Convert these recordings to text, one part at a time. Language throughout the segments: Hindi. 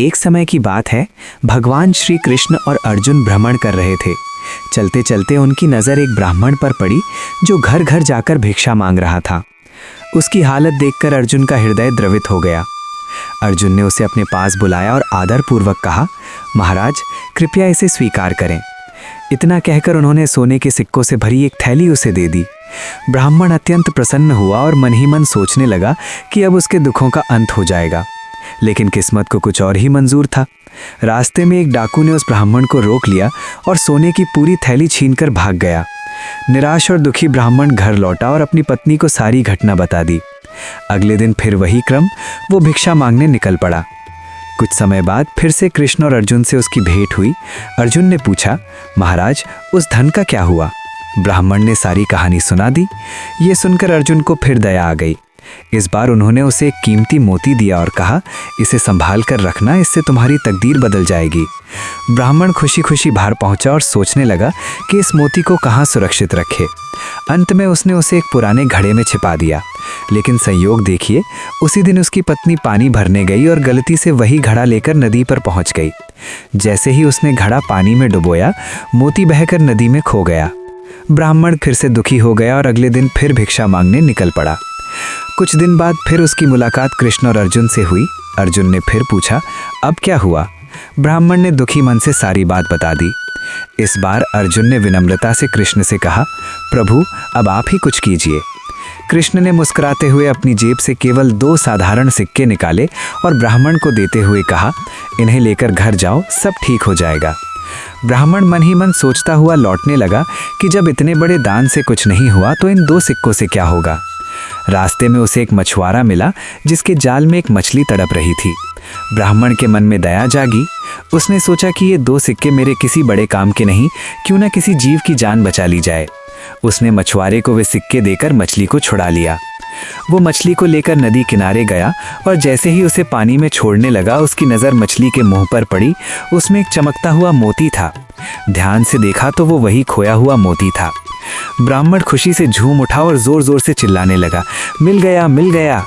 एक समय की बात है, भगवान श्री कृष्ण और अर्जुन भ्रमण कर रहे थे। चलते चलते उनकी नज़र एक ब्राह्मण पर पड़ी जो घर घर जाकर भिक्षा मांग रहा था। उसकी हालत देखकर अर्जुन का हृदय द्रवित हो गया। अर्जुन ने उसे अपने पास बुलाया और आदरपूर्वक कहा, महाराज कृपया इसे स्वीकार करें। इतना कहकर उन्होंने सोने के सिक्कों से भरी एक थैली उसे दे दी। ब्राह्मण अत्यंत प्रसन्न हुआ और मन ही मन सोचने लगा कि अब उसके दुखों का अंत हो जाएगा। लेकिन किस्मत को कुछ और ही मंजूर था। रास्ते में एक डाकू ने उस ब्राह्मण को रोक लिया और सोने की पूरी थैली छीनकर भाग गया। निराश और दुखी ब्राह्मण घर लौटा और अपनी पत्नी को सारी घटना बता दी। अगले दिन फिर वही क्रम, वो भिक्षा मांगने निकल पड़ा। कुछ समय बाद फिर से कृष्ण और अर्जुन से उसकी भेंट हुई। अर्जुन ने पूछा, महाराज उस धन का क्या हुआ? ब्राह्मण ने सारी कहानी सुना दी। ये सुनकर अर्जुन को फिर दया आ गई। इस बार उन्होंने उसे एक कीमती मोती दिया और कहा, इसे संभाल कर रखना, इससे तुम्हारी तकदीर बदल जाएगी। ब्राह्मण खुशी खुशी बाहर पहुंचा और सोचने लगा कि इस मोती को कहाँ सुरक्षित रखे। अंत में उसने उसे एक पुराने घड़े में छिपा दिया। लेकिन संयोग देखिए, उसी दिन उसकी पत्नी पानी भरने गई और गलती से वही घड़ा लेकर नदी पर पहुंच गई। जैसे ही उसने घड़ा पानी में डुबोया, मोती बहकर नदी में खो गया। ब्राह्मण फिर से दुखी हो गया और अगले दिन फिर भिक्षा मांगने निकल पड़ा। कुछ दिन बाद फिर उसकी मुलाकात कृष्ण और अर्जुन से हुई। अर्जुन ने फिर पूछा, अब क्या हुआ? ब्राह्मण ने दुखी मन से सारी बात बता दी। इस बार अर्जुन ने विनम्रता से कृष्ण से कहा, प्रभु अब आप ही कुछ कीजिए। कृष्ण ने मुस्कुराते हुए अपनी जेब से केवल 2 साधारण सिक्के निकाले और ब्राह्मण को देते हुए कहा, इन्हें लेकर घर जाओ, सब ठीक हो जाएगा। ब्राह्मण मन ही मन सोचता हुआ लौटने लगा कि जब इतने बड़े दान से कुछ नहीं हुआ तो इन 2 सिक्कों से क्या होगा। रास्ते में उसे एक मछुआरा मिला जिसके जाल में एक मछली तड़प रही थी। ब्राह्मण के मन में दया जागी। उसने सोचा कि ये 2 सिक्के मेरे किसी बड़े काम के नहीं, क्यों ना किसी जीव की जान बचा ली जाए। उसने मछुआरे को वे सिक्के देकर मछली को छुड़ा लिया। वो मछली को लेकर नदी किनारे गया और जैसे ही उसे पानी में छोड़ने लगा, उसकी नज़र मछली के मुंह पर पड़ी। उसमें एक चमकता हुआ मोती था। ध्यान से देखा तो वो वही खोया हुआ मोती था। ब्राह्मण खुशी से झूम उठा और जोर जोर से चिल्लाने लगा, मिल गया, मिल गया।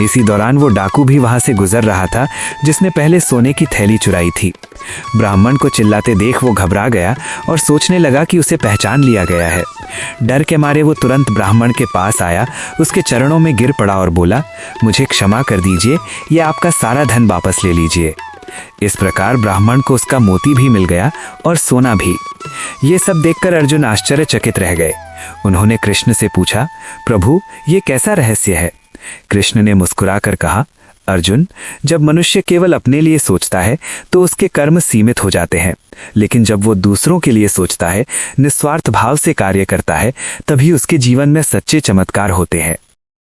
इसी दौरान वो डाकू भी वहां से गुजर रहा था जिसने पहले सोने की थैली चुराई थी। ब्राह्मण को चिल्लाते देख वो घबरा गया और सोचने लगा कि उसे पहचान लिया गया है। डर के मारे वो तुरंत ब्राह्मण के पास आया, उसके चरणों में गिर पड़ा और बोला, मुझे क्षमा कर दीजिए, ये आपका सारा धन वापस ले लीजिए। इस प्रकार ब्राह्मण को उसका मोती भी मिल गया और सोना भी। ये सब देखकर अर्जुन आश्चर्यचकित रह गए। उन्होंने कृष्ण से पूछा, प्रभु ये कैसा रहस्य है? कृष्ण ने मुस्कुराकर कहा, अर्जुन जब मनुष्य केवल अपने लिए सोचता है तो उसके कर्म सीमित हो जाते हैं, लेकिन जब वो दूसरों के लिए सोचता है, निस्वार्थ भाव से कार्य करता है, तभी उसके जीवन में सच्चे चमत्कार होते हैं।